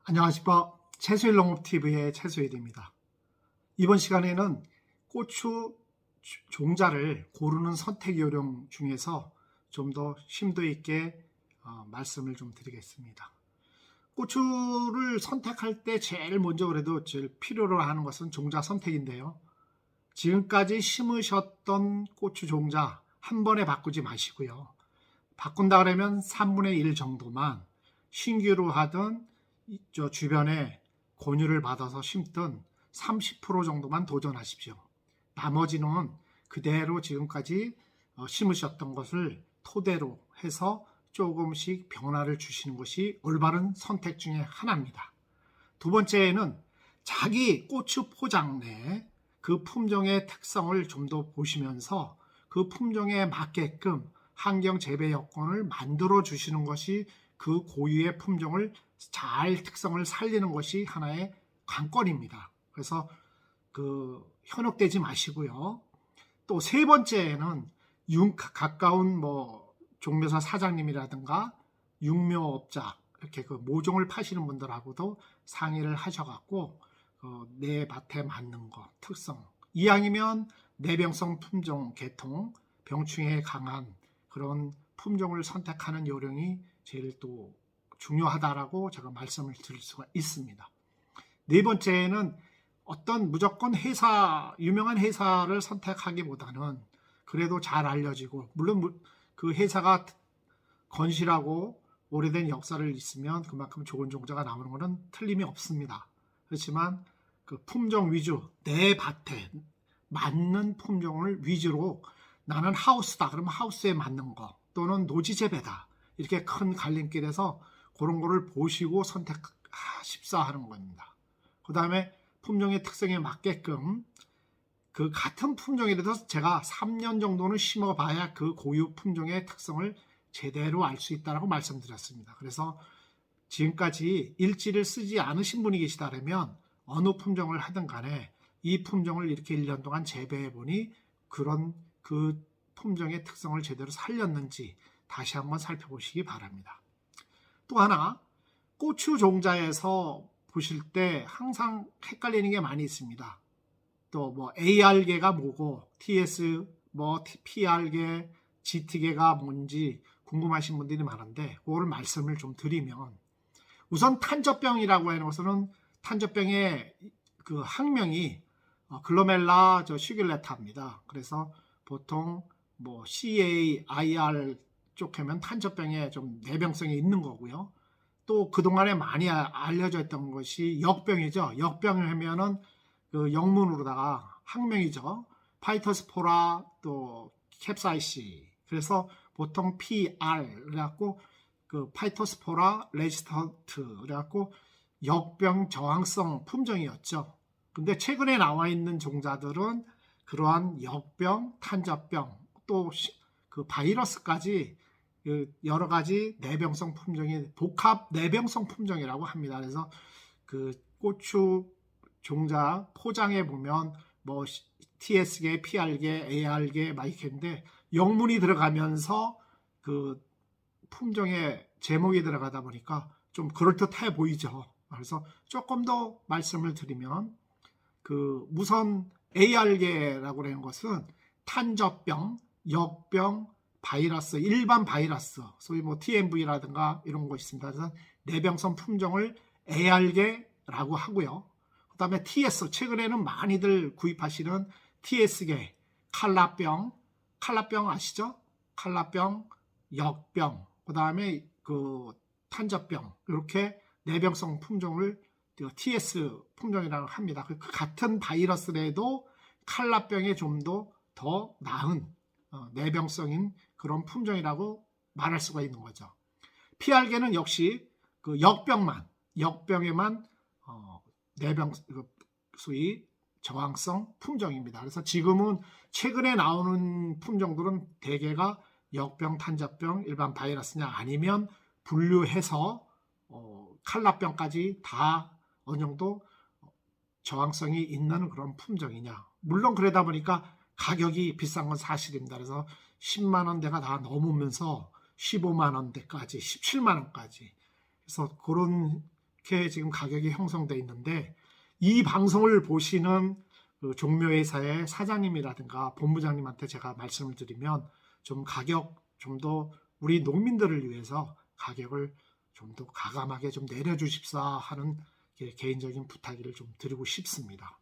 안녕하십니까. 채수일 농업TV의 채수일입니다. 이번 시간에는 고추 종자를 고르는 선택 요령 중에서 좀 더 심도 있게 말씀을 좀 드리겠습니다. 고추를 선택할 때 제일 먼저 그래도 제일 필요로 하는 것은 종자 선택인데요. 지금까지 심으셨던 고추 종자 한 번에 바꾸지 마시고요. 바꾼다 그러면 3분의 1 정도만 신규로 하든 저 주변에 권유를 받아서 심든 30% 정도만 도전하십시오. 나머지는 그대로 지금까지 심으셨던 것을 토대로 해서 조금씩 변화를 주시는 것이 올바른 선택 중에 하나입니다. 두 번째는 자기 고추 포장 내 그 품종의 특성을 좀 더 보시면서 그 품종에 맞게끔 환경 재배 여건을 만들어 주시는 것이 그 고유의 품종을 잘 특성을 살리는 것이 하나의 관건입니다. 그래서 현혹되지 마시고요. 또 세 번째는 가까운 종묘사 사장님이라든가 육묘업자 이렇게 모종을 파시는 분들하고도 상의를 하셔갖고 내 밭에 맞는 거 특성 이왕이면 내병성 품종 계통 병충해에 강한 그런 품종을 선택하는 요령이 제일 또 중요하다라고 제가 말씀을 드릴 수가 있습니다. 네 번째는 어떤 무조건 유명한 회사를 선택하기보다는 그래도 잘 알려지고, 물론 그 회사가 건실하고 오래된 역사를 있으면 그만큼 좋은 종자가 나오는 것은 틀림이 없습니다. 그렇지만 그 품종 위주, 내 밭에 맞는 품종을 위주로 나는 하우스다 그러면 하우스에 맞는 거, 또는 노지 재배다 이렇게 큰 갈림길에서 그런 거를 보시고 선택하십사 하는 겁니다. 그 다음에 품종의 특성에 맞게끔 그 같은 품종이라도 제가 3년 정도는 심어봐야 그 고유 품종의 특성을 제대로 알 수 있다고 말씀드렸습니다. 그래서 지금까지 일지를 쓰지 않으신 분이 계시다면 어느 품종을 하든 간에 이 품종을 이렇게 1년 동안 재배해 보니 그 품종의 특성을 제대로 살렸는지 다시 한번 살펴보시기 바랍니다. 또 하나, 고추 종자에서 보실 때 항상 헷갈리는 게 많이 있습니다. 또 AR계가 뭐고 TS PR계, GT계가 뭔지 궁금하신 분들이 많은데 그거를 말씀을 좀 드리면, 우선 탄저병이라고 하는 것은 탄저병의 그 학명이 글로멜라 슈길레타입니다. 그래서 보통 CAIR 쪽 하면 탄저병에 좀 내병성이 있는 거고요. 또 그동안에 많이 알려져 있던 것이 역병이죠. 역병을 하면은 그 영문으로다가 학명이죠. 파이토스포라 또 캡사이시. 그래서 보통 PR 그래갖고 그 파이토스포라 레지스턴트 그래갖고 역병 저항성 품종이었죠. 근데 최근에 나와 있는 종자들은 그러한 역병, 탄저병, 또 그 바이러스까지 여러 가지 내병성 품종이 복합 내병성 품종이라고 합니다. 그래서 그 고추 종자 포장해 보면 TS계, PR계, AR계 막 이렇게인데 영문이 들어가면서 그 품종의 제목이 들어가다 보니까 좀 그럴듯해 보이죠. 그래서 조금 더 말씀을 드리면 우선 AR계라고 하는 것은 탄저병, 역병, 바이러스, 일반 바이러스, 소위 TMV라든가 이런 거 있습니다. 그래서 내병성 품종을 AR계라고 하고요. 그 다음에 TS, 최근에는 많이들 구입하시는 TS계, 칼라병 아시죠? 칼라병, 역병, 그 다음에 탄저병, 이렇게 내병성 품종을 TS 품종이라고 합니다. 그 같은 바이러스라도 칼라병에 좀 더 나은 내병성인 그런 품종이라고 말할 수가 있는 거죠. PR계는 역시 그 역병에만 내병 소위 저항성 품종입니다. 그래서 지금은 최근에 나오는 품종들은 대개가 역병, 탄저병, 일반 바이러스냐 아니면 분류해서 칼라병까지 다 어느 정도 저항성이 있는 그런 품종이냐. 물론 그러다 보니까 가격이 비싼 건 사실입니다. 그래서 10만 원대가 다 넘으면서 15만 원대까지, 17만 원까지. 그래서 그런 이렇게 지금 가격이 형성되어 있는데, 이 방송을 보시는 그 종묘회사의 사장님이라든가 본부장님한테 제가 말씀을 드리면 좀 가격 좀 더 우리 농민들을 위해서 가격을 좀 더 가감하게 좀 내려주십사 하는 개인적인 부탁을 좀 드리고 싶습니다.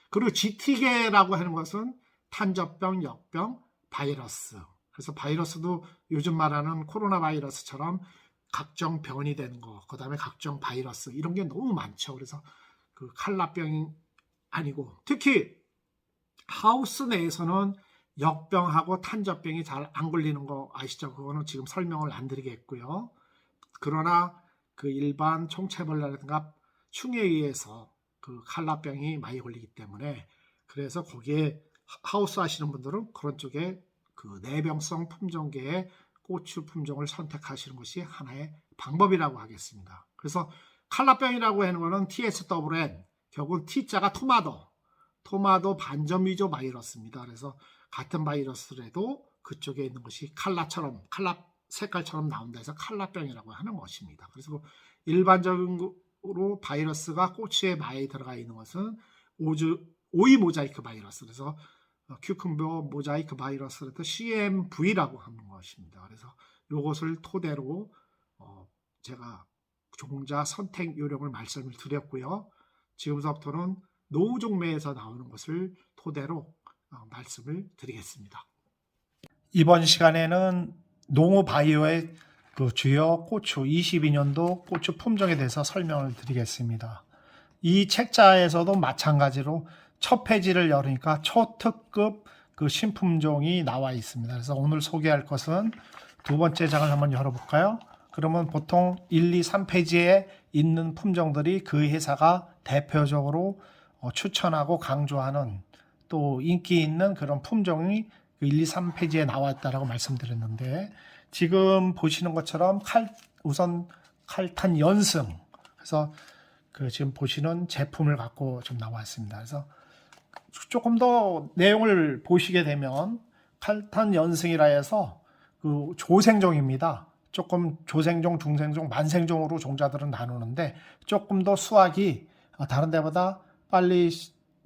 그리고 GT계라고 하는 것은 탄저병, 역병, 바이러스. 그래서 바이러스도 요즘 말하는 코로나 바이러스처럼 각종 병이 되는 거, 그 다음에 각종 바이러스 이런 게 너무 많죠. 그래서 그 칼라병이 아니고, 특히 하우스 내에서는 역병하고 탄저병이 잘 안 걸리는 거 아시죠? 그거는 지금 설명을 안 드리겠고요. 그러나 그 일반 총체벌레라든가 충에 의해서 그 칼라병이 많이 걸리기 때문에, 그래서 거기에 하우스 하시는 분들은 그런 쪽에 그 내병성 품종계의 고추 품종을 선택하시는 것이 하나의 방법이라고 하겠습니다. 그래서 칼라병이라고 하는 것은 TSWN, 결국 T자가 토마토 반점위조 바이러스입니다. 그래서 같은 바이러스라도 그쪽에 있는 것이 칼라 색깔처럼 나온다 해서 칼라병이라고 하는 것입니다. 그래서 일반적으로 바이러스가 고추에 많이 들어가 있는 것은 오이 모자이크 바이러스, 그래서 큐컴버 모자이크 바이러스를 CMV라고 하는 것입니다. 그래서 이것을 토대로 제가 종자 선택 요령을 말씀을 드렸고요. 지금부터는 노후종매에서 나오는 것을 토대로 말씀을 드리겠습니다. 이번 시간에는 농후바이오의 그 주요 고추 22년도 고추 품종에 대해서 설명을 드리겠습니다. 이 책자에서도 마찬가지로 첫 페이지를 열으니까 초특급 그 신품종이 나와 있습니다. 그래서 오늘 소개할 것은 두 번째 장을 한번 열어볼까요? 그러면 보통 1, 2, 3페이지에 있는 품종들이 그 회사가 대표적으로 추천하고 강조하는 또 인기 있는 그런 품종이 1, 2, 3페이지에 나와 있다고 말씀드렸는데, 지금 보시는 것처럼 우선 칼탄 연승, 그래서 그 지금 보시는 제품을 갖고 좀 나왔습니다. 그래서 조금 더 내용을 보시게 되면 칼탄 연승이라 해서 그 조생종입니다. 조금 조생종, 중생종, 만생종으로 종자들은 나누는데 조금 더 수확이 다른 데보다 빨리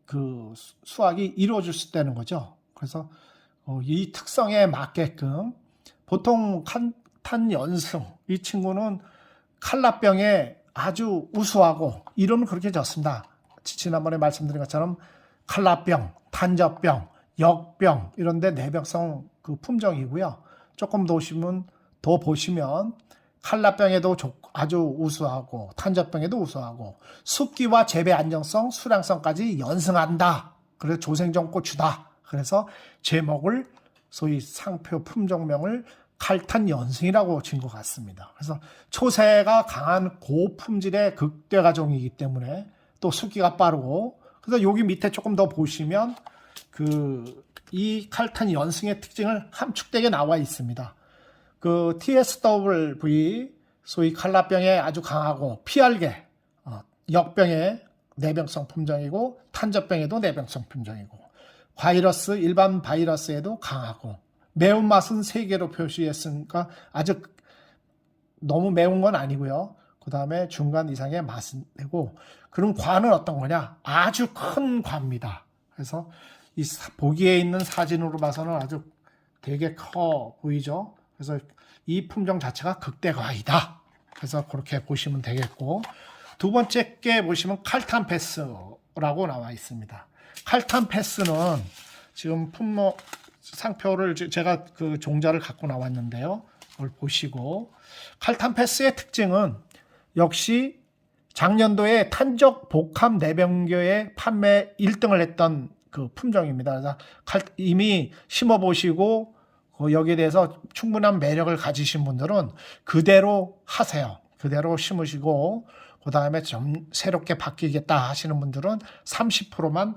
그 수확이 이루어질 수 있다는 거죠. 그래서 이 특성에 맞게끔 보통 칼탄 연승, 이 친구는 칼라병에 아주 우수하고 이름은 그렇게 적습니다. 지난번에 말씀드린 것처럼 칼라병, 탄저병, 역병 이런데 내병성 그 품종이고요. 조금 더 보시면 칼라병에도 아주 우수하고 탄저병에도 우수하고 습기와 재배 안정성, 수량성까지 연승한다. 그래서 조생종 고추다. 그래서 제목을 소위 상표 품종명을 칼탄 연승이라고 진 것 같습니다. 그래서 초세가 강한 고품질의 극대가종이기 때문에 또 습기가 빠르고, 그래서 여기 밑에 조금 더 보시면 이 칼탄 연승의 특징을 함축되게 나와 있습니다. 그 TSWV 소위 칼라병에 아주 강하고 피알게 역병의 내병성 품종이고 탄저병에도 내병성 품종이고 바이러스 일반 바이러스에도 강하고 매운맛은 3개로 표시했으니까 아주 너무 매운 건 아니고요. 그 다음에 중간 이상의 맛은 되고, 그럼 과는 어떤 거냐? 아주 큰 과입니다. 그래서 이 보기에 있는 사진으로 봐서는 아주 되게 커 보이죠? 그래서 이 품종 자체가 극대과이다. 그래서 그렇게 보시면 되겠고, 두 번째 게 보시면 칼탄 패스라고 나와 있습니다. 칼탄 패스는 지금 상표를 제가 그 종자를 갖고 나왔는데요. 그걸 보시고, 칼탄 패스의 특징은 역시 작년도에 탄적 복합 내병교의 판매 1등을 했던 그 품종입니다. 그래서 이미 심어보시고 여기에 대해서 충분한 매력을 가지신 분들은 그대로 하세요. 그대로 심으시고 그 다음에 좀 새롭게 바뀌겠다 하시는 분들은 30%만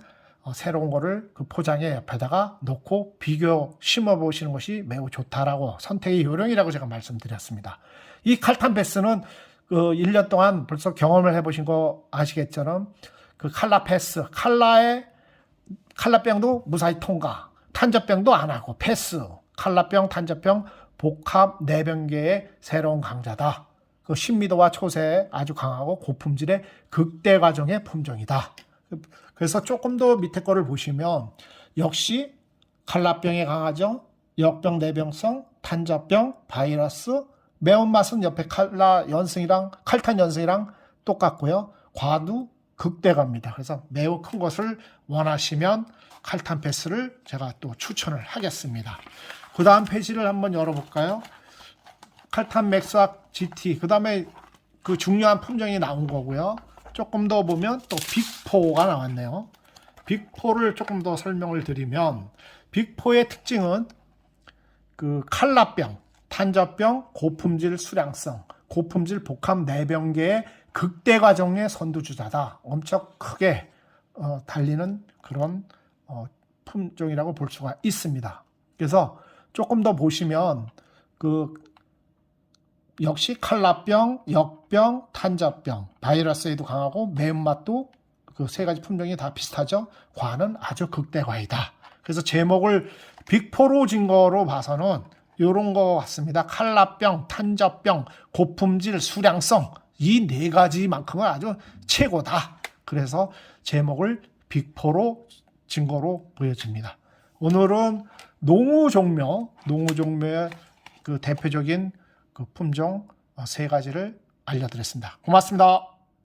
새로운 거를 그 포장에 옆에다가 놓고 비교 심어보시는 것이 매우 좋다라고 선택의 요령이라고 제가 말씀드렸습니다. 이 칼탄 패스는 그 1년 동안 벌써 경험을 해보신 거 아시겠처럼 그 칼라 패스, 칼라병도 무사히 통과, 탄저병도 안 하고 패스, 칼라병, 탄저병 복합 내병계의 새로운 강자다. 그 신미도와 초세에 아주 강하고 고품질의 극대 과정의 품종이다. 그래서 조금 더 밑에 거를 보시면 역시 칼라병에 강하죠. 역병, 내병성, 탄저병, 바이러스, 매운맛은 옆에 칼라 연승이랑 칼탄 연승이랑 똑같고요. 과도 극대가입니다. 그래서 매우 큰 것을 원하시면 칼탄 패스를 제가 또 추천을 하겠습니다. 그 다음 페이지를 한번 열어볼까요? 칼탄 맥스와 GT, 그 다음에 그 중요한 품종이 나온 거고요. 조금 더 보면 또 빅4가 나왔네요. 빅4를 조금 더 설명을 드리면, 빅4의 특징은 그 칼라병, 탄저병, 고품질 수량성, 고품질 복합 내병계의 극대 과정의 선두주자다. 엄청 크게 달리는 그런 품종이라고 볼 수가 있습니다. 그래서 조금 더 보시면 그 역시 칼라병, 역병, 탄저병, 바이러스에도 강하고 매운맛도 그 세 가지 품종이 다 비슷하죠. 과는 아주 극대과이다. 그래서 제목을 빅4로 진 거로 봐서는 이런 거 같습니다. 칼라병, 탄저병, 고품질, 수량성 이 네 가지만큼은 아주 최고다. 그래서 제목을 빅4로 진 거로 보여집니다. 오늘은 농우종묘의 그 대표적인 그 품종 세 가지를 알려드렸습니다. 고맙습니다.